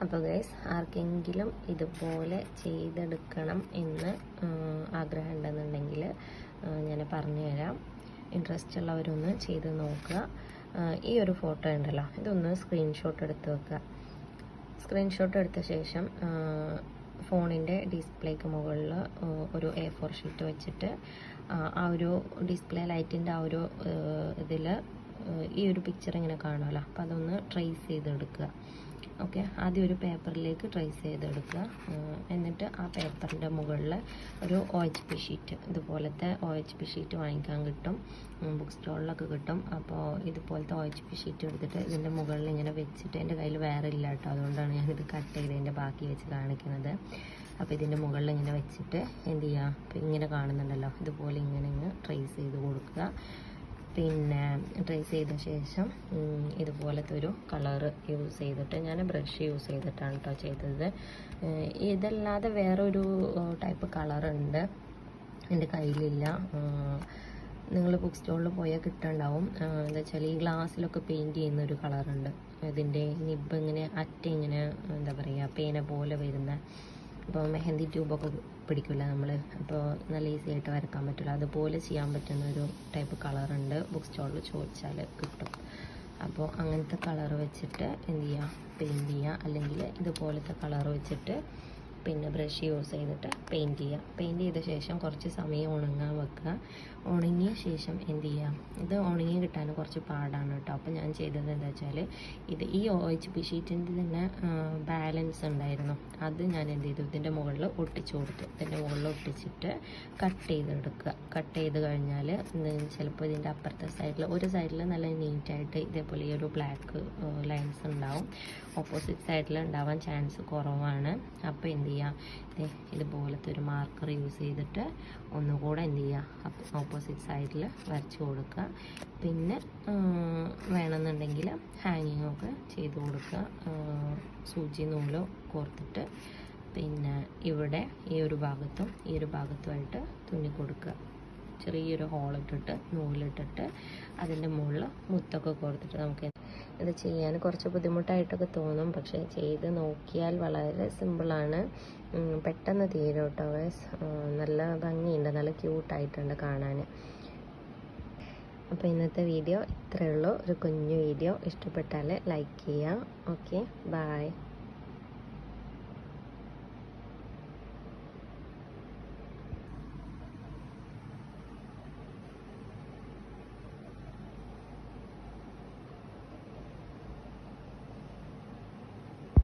അപ്പോൾ ഗൈസ് ആർക്കെങ്കിലും ഇതുപോലെ ചെയ്തെടുക്കണം എന്ന് ആഗ്രഹം ഉണ്ടെന്നുണ്ടെങ്കിൽ ഞാൻ പറഞ്ഞുതരാം. ഇൻട്രസ്റ്റ് ഉള്ളവരൊന്ന് ചെയ്ത് നോക്കുക. ഈ ഒരു ഫോട്ടോ ഉണ്ടല്ലോ, ഇതൊന്ന് സ്ക്രീൻഷോട്ട് എടുത്ത് വെക്കുക. സ്ക്രീൻഷോട്ട് എടുത്ത ശേഷം ഫോണിൻ്റെ ഡിസ്പ്ലേക്ക് മുകളിൽ ഒരു A4 ഷീറ്റ് വെച്ചിട്ട് ആ ഒരു ഡിസ്പ്ലേ ലൈറ്റിൻ്റെ ആ ഒരു ഇതിൽ ഈ ഒരു പിക്ചർ ഇങ്ങനെ കാണുമല്ലോ, അപ്പോൾ അതൊന്ന് ട്രേസ് ചെയ്തെടുക്കുക. ഓക്കെ, ആദ്യം ഒരു പേപ്പറിലേക്ക് ട്രേസ് ചെയ്തെടുക്കുക. എന്നിട്ട് ആ പേപ്പറിൻ്റെ മുകളിൽ ഒരു OHP ഷീറ്റ്, ഇതുപോലത്തെ OHP ഷീറ്റ് വാങ്ങിക്കാൻ കിട്ടും, ബുക്ക് സ്റ്റോളിലൊക്കെ കിട്ടും. അപ്പോൾ ഇതുപോലത്തെ OHP ഷീറ്റ് എടുത്തിട്ട് ഇതിൻ്റെ മുകളിൽ ഇങ്ങനെ വെച്ചിട്ട്, എൻ്റെ കയ്യിൽ വേറെ ഇല്ല കേട്ടോ, അതുകൊണ്ടാണ് ഞാനിത് കട്ട് ചെയ്തതിൻ്റെ ബാക്കി വെച്ച് കാണിക്കുന്നത്. അപ്പോൾ ഇതിൻ്റെ മുകളിൽ ഇങ്ങനെ വെച്ചിട്ട് എന്ത് ചെയ്യുക, അപ്പോൾ ഇങ്ങനെ കാണുന്നുണ്ടല്ലോ, ഇതുപോലെ ഇങ്ങനെ ട്രേസ് ചെയ്ത് കൊടുക്കുക. പിന്നെ ട്രേസ് ചെയ്ത ശേഷം ഇതുപോലത്തെ ഒരു കളർ യൂസ് ചെയ്തിട്ട്, ഞാൻ ബ്രഷ് യൂസ് ചെയ്തിട്ടാണ് കേട്ടോ ചെയ്തത്. ഇതല്ലാതെ വേറൊരു ടൈപ്പ് കളറുണ്ട്, എൻ്റെ കയ്യിലില്ല. നിങ്ങൾ ബുക്ക് സ്റ്റോളിൽ പോയാൽ കിട്ടുന്നുണ്ടാവും. എന്താ വെച്ചാൽ ഈ ഗ്ലാസ്സിലൊക്കെ പെയിൻറ്റ് ചെയ്യുന്നൊരു കളറുണ്ട്. ഇതിൻ്റെ നിബ് ഇങ്ങനെ ഇങ്ങനെ എന്താ പറയുക, പേന പോലെ വരുന്ന, ഇപ്പോൾ മെഹന്തി ട്യൂബൊക്കെ പിടിക്കില്ല നമ്മൾ, അപ്പോൾ നല്ല ഈസി ആയിട്ട് വരക്കാൻ പറ്റില്ല, അതുപോലെ ചെയ്യാൻ പറ്റുന്ന ഒരു ടൈപ്പ് കളറുണ്ട്. ബുക്ക് സ്റ്റോളിൽ ചോദിച്ചാൽ കിട്ടും. അപ്പോൾ അങ്ങനത്തെ കളർ വെച്ചിട്ട് എന്ത് ചെയ്യുക, പെയിൻറ്റ് ചെയ്യുക. അല്ലെങ്കിൽ ഇതുപോലത്തെ കളർ വെച്ചിട്ട് പിന്നെ ബ്രഷ് യൂസ് ചെയ്തിട്ട് പെയിൻറ്റ് ചെയ്യുക. പെയിൻറ്റ് ചെയ്ത ശേഷം കുറച്ച് സമയം ഉണങ്ങാൻ വെക്കുക. ഉണങ്ങിയ ശേഷം എന്ത് ചെയ്യുക, ഇത് ഉണങ്ങി കിട്ടാൻ കുറച്ച് പാടാണ് കേട്ടോ. അപ്പോൾ ഞാൻ ചെയ്തത് എന്താ വെച്ചാൽ, ഈ OHP ഷീറ്റിൻ്റെ തന്നെ ബാലൻസ് ഉണ്ടായിരുന്നു, അത് ഞാൻ എന്ത് ചെയ്തു, ഇതിൻ്റെ മുകളിൽ ഒട്ടിച്ചു കൊടുത്തു. ഇതിൻ്റെ മുകളിൽ ഒട്ടിച്ചിട്ട് കട്ട് ചെയ്തെടുക്കുക. കട്ട് ചെയ്ത് കഴിഞ്ഞാൽ ചിലപ്പോൾ ഇതിൻ്റെ അപ്പുറത്തെ സൈഡിൽ, ഒരു സൈഡിൽ നല്ല നീറ്റായിട്ട് ഇതേപോലെ ഈ ഒരു ബ്ലാക്ക് ലൈൻസ് ഉണ്ടാവും, ഓപ്പോസിറ്റ് സൈഡിൽ ഉണ്ടാവാൻ ചാൻസ് കുറവാണ്. അപ്പോൾ എന്ത് ചെയ്യുക, ഇതുപോലത്തെ ഒരു മാർക്കർ യൂസ് ചെയ്തിട്ട് ഒന്നുകൂടെ എന്ത് ചെയ്യുക, ഓപ്പോസിറ്റ് സൈഡിൽ വരച്ച് കൊടുക്കുക. പിന്നെ വേണമെന്നുണ്ടെങ്കിൽ ഹാങ്ങിങ് ഒക്കെ ചെയ്ത് കൊടുക്കുക, സൂചി നൂല് കോർത്തിട്ട്. പിന്നെ ഇവിടെ ഈ ഒരു ഭാഗത്തുമായിട്ട് തുന്നി കൊടുക്കുക. ചെറിയൊരു ഹോളിട്ടിട്ട് നൂലിട്ടിട്ട് അതിൻ്റെ മുകളിൽ മുത്തൊക്കെ കോർത്തിട്ട്. നമുക്ക് ഇത് ചെയ്യാൻ കുറച്ച് ബുദ്ധിമുട്ടായിട്ടൊക്കെ തോന്നും, പക്ഷേ ചെയ്ത് നോക്കിയാൽ വളരെ സിമ്പിളാണ്, പെട്ടെന്ന് തീരും കേട്ടോ. നല്ല ഭംഗിയുണ്ട്, നല്ല ക്യൂട്ടായിട്ടുണ്ട് കാണാൻ. അപ്പോൾ ഇന്നത്തെ വീഡിയോ ഇത്രയേ ഉള്ളൂ, ഒരു കുഞ്ഞു വീഡിയോ. ഇഷ്ടപ്പെട്ടാൽ ലൈക്ക് ചെയ്യുക. Okay, by.